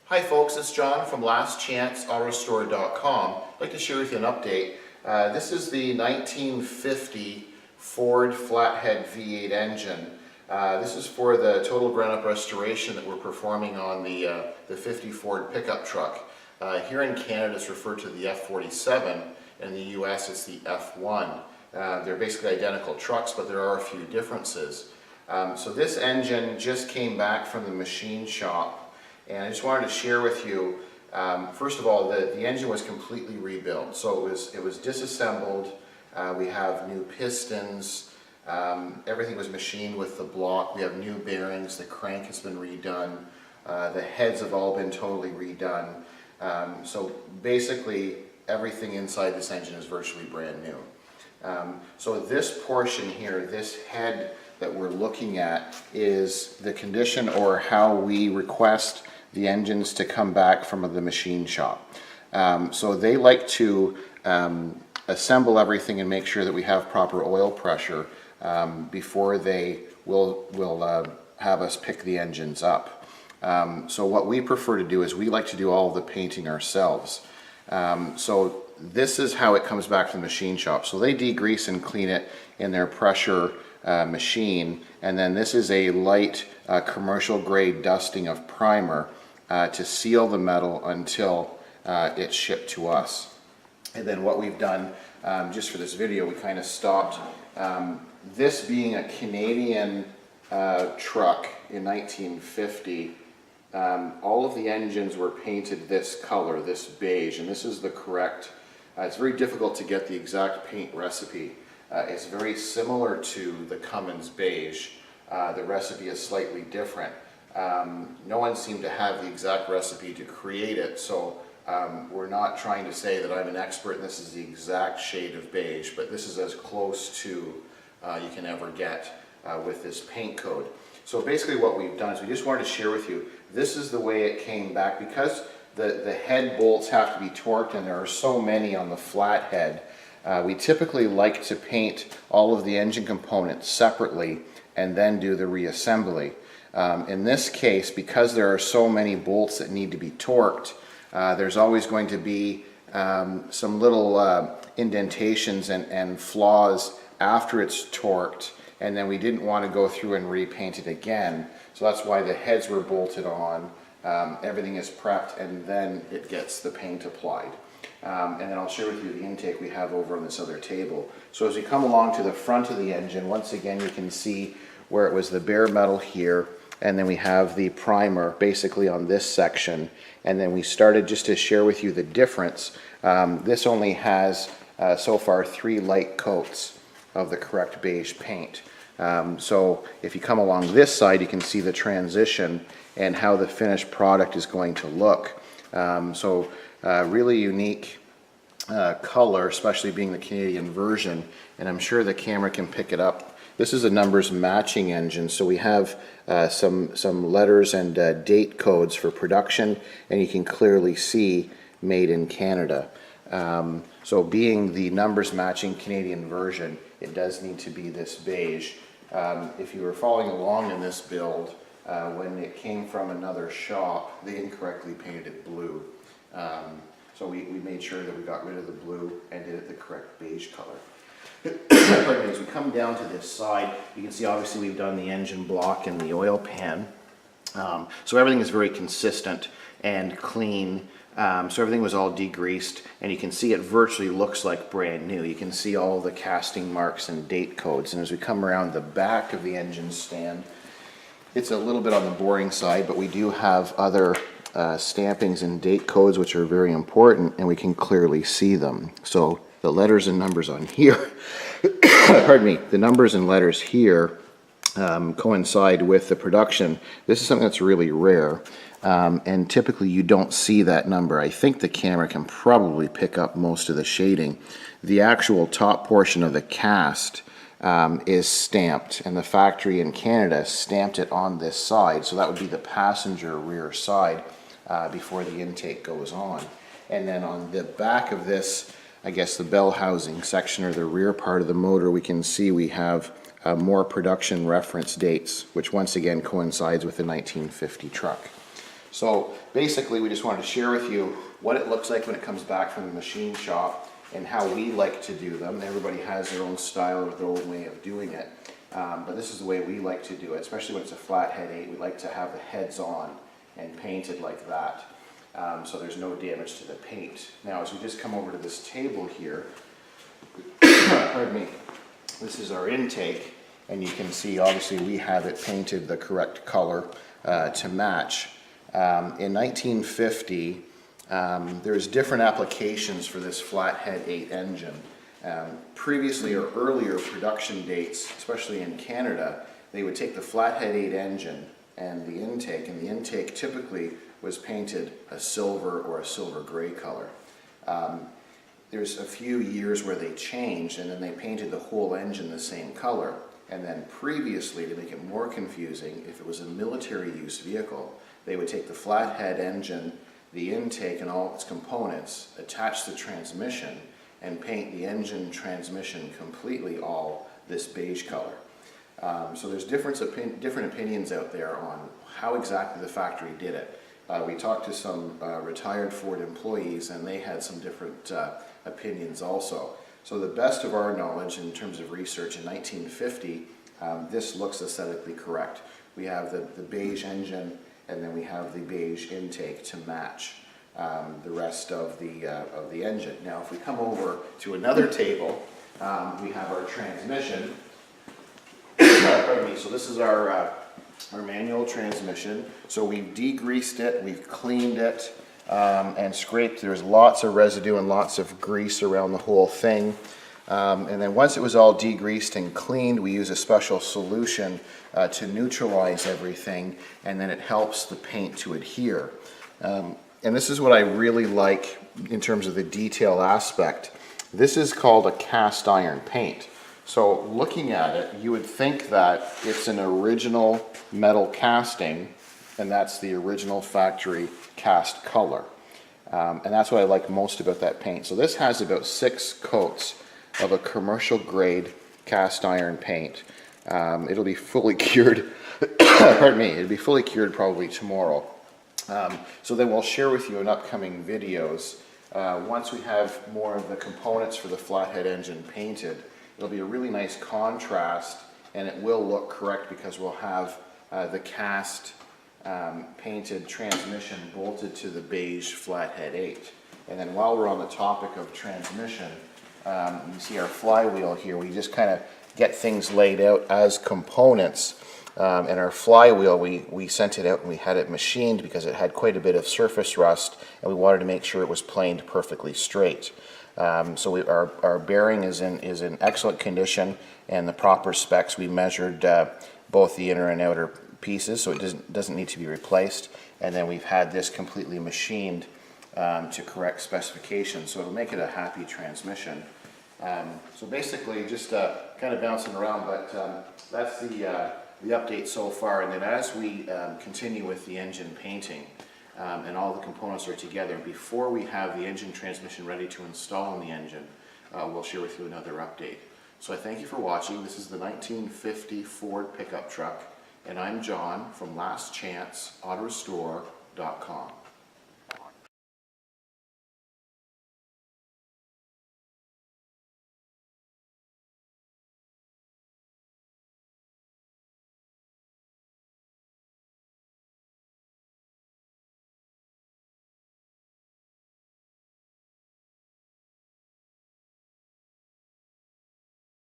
Hi folks, it's John from lastchanceautorestore.com. I'd like to share with you an update. This is the 1950 Ford flathead V8 engine. This is for the total ground-up restoration that we're performing on the 50 Ford pickup truck. Here in Canada it's referred to the F47, and in the US it's the F1. They're basically identical trucks, but there are a few differences. So this engine just came back from the machine shop. And I just wanted to share with you, first of all, the engine was completely rebuilt. So it was disassembled. We have new pistons. Everything was machined with the block. We have new bearings. The crank has been redone. The heads have all been totally redone. So basically, everything inside this engine is virtually brand new. So this portion here, this head that we're looking at, is the condition or how we request the engines to come back from the machine shop. So they like to assemble everything and make sure that we have proper oil pressure before they will have us pick the engines up. So what we prefer to do is we like to do all of the painting ourselves. So this is how it comes back from the machine shop. So they degrease and clean it in their pressure machine, and then this is a light commercial grade dusting of primer to seal the metal until it's shipped to us. And then what we've done, just for this video, we kind of stopped. This being a Canadian truck in 1950, all of the engines were painted this color, this beige, and this is the correct. It's very difficult to get the exact paint recipe. It's very similar to the Cummins beige. The recipe is slightly different. No one seemed to have the exact recipe to create it, so we're not trying to say that I'm an expert and this is the exact shade of beige, but this is as close to you can ever get with this paint code. So basically what we've done is we just wanted to share with you, this is the way it came back. Because the head bolts have to be torqued and there are so many on the flathead, we typically like to paint all of the engine components separately and then do the reassembly. In this case, because there are so many bolts that need to be torqued, there's always going to be some little indentations and flaws after it's torqued, and then we didn't want to go through and repaint it again. So that's why the heads were bolted on, everything is prepped, and then it gets the paint applied. And then I'll share with you the intake we have over on this other table. So as we come along to the front of the engine, once again you can see where it was the bare metal here, and then we have the primer basically on this section, and then we started just to share with you the difference. This only has so far 3 light coats of the correct beige paint. So if you come along this side, you can see the transition and how the finished product is going to look. Really unique color, especially being the Canadian version, and I'm sure the camera can pick it up. This is a numbers matching engine, so we have some letters and date codes for production, and you can clearly see made in Canada. So being the numbers matching Canadian version, it does need to be this beige. If you were following along in this build, when it came from another shop, they incorrectly painted it blue. So we made sure that we got rid of the blue and did it the correct beige color. Pardon me, as we come down to this side, you can see obviously we've done the engine block and the oil pan. So everything is very consistent and clean. So everything was all degreased, and you can see it virtually looks like brand new. You can see all the casting marks and date codes. And as we come around the back of the engine stand, it's a little bit on the boring side, but we do have other stampings and date codes which are very important, and we can clearly see them. So the letters and numbers on here, pardon me, the numbers and letters here coincide with the production. This is something that's really rare, and typically you don't see that number. I think the camera can probably pick up most of the shading. The actual top portion of the cast is stamped, and the factory in Canada stamped it on this side, so that would be the passenger rear side before the intake goes on. And then on the back of this, I guess the bell housing section or the rear part of the motor, we can see we have more production reference dates, which once again coincides with the 1950 truck. So basically we just wanted to share with you what it looks like when it comes back from the machine shop and how we like to do them. Everybody has their own style or their own way of doing it, but this is the way we like to do it, especially when it's a flathead 8. We like to have the heads on and painted like that, so there's no damage to the paint. Now as we just come over to this table here, pardon me, this is our intake, and you can see obviously we have it painted the correct color to match. In 1950, there's different applications for this flathead 8 engine. Previously or earlier production dates, especially in Canada, they would take the flathead 8 engine and the intake typically was painted a silver or a silver gray color. There's a few years where they changed and then they painted the whole engine the same color. And then previously, to make it more confusing, if it was a military use vehicle, they would take the flathead engine, the intake and all its components, attach the transmission, and paint the engine transmission completely all this beige color. So there's different opinions out there on how exactly the factory did it. We talked to some retired Ford employees and they had some different opinions also. So the best of our knowledge in terms of research, in 1950, this looks aesthetically correct. We have the beige engine and then we have the beige intake to match the rest of the engine. Now if we come over to another table, we have our transmission. Pardon me. So this is our manual transmission. So we've degreased it, we've cleaned it, and scraped. There's lots of residue and lots of grease around the whole thing. And then once it was all degreased and cleaned, we use a special solution to neutralize everything, and then it helps the paint to adhere. And this is what I really like in terms of the detail aspect. This is called a cast iron paint. So looking at it, you would think that it's an original metal casting, and that's the original factory cast color. And that's what I like most about that paint. So this has about 6 coats of a commercial grade cast iron paint. It'll be fully cured, pardon me, it'll be fully cured probably tomorrow. So then we'll share with you in upcoming videos, once we have more of the components for the flathead engine painted, it'll be a really nice contrast and it will look correct because we'll have the cast painted transmission bolted to the beige flathead 8. And then while we're on the topic of transmission, you see our flywheel here. We just kind of get things laid out as components. And our flywheel, we sent it out and we had it machined because it had quite a bit of surface rust and we wanted to make sure it was planed perfectly straight. So our bearing is in excellent condition and the proper specs. We measured both the inner and outer pieces, so it doesn't need to be replaced. And then we've had this completely machined to correct specifications, so it'll make it a happy transmission. So basically just kind of bouncing around, but that's the update so far. And then as we continue with the engine painting and all the components are together, before we have the engine transmission ready to install in the engine, we'll share with you another update. So I thank you for watching. This is the 1950 Ford pickup truck, and I'm John from lastchanceautorestore.com.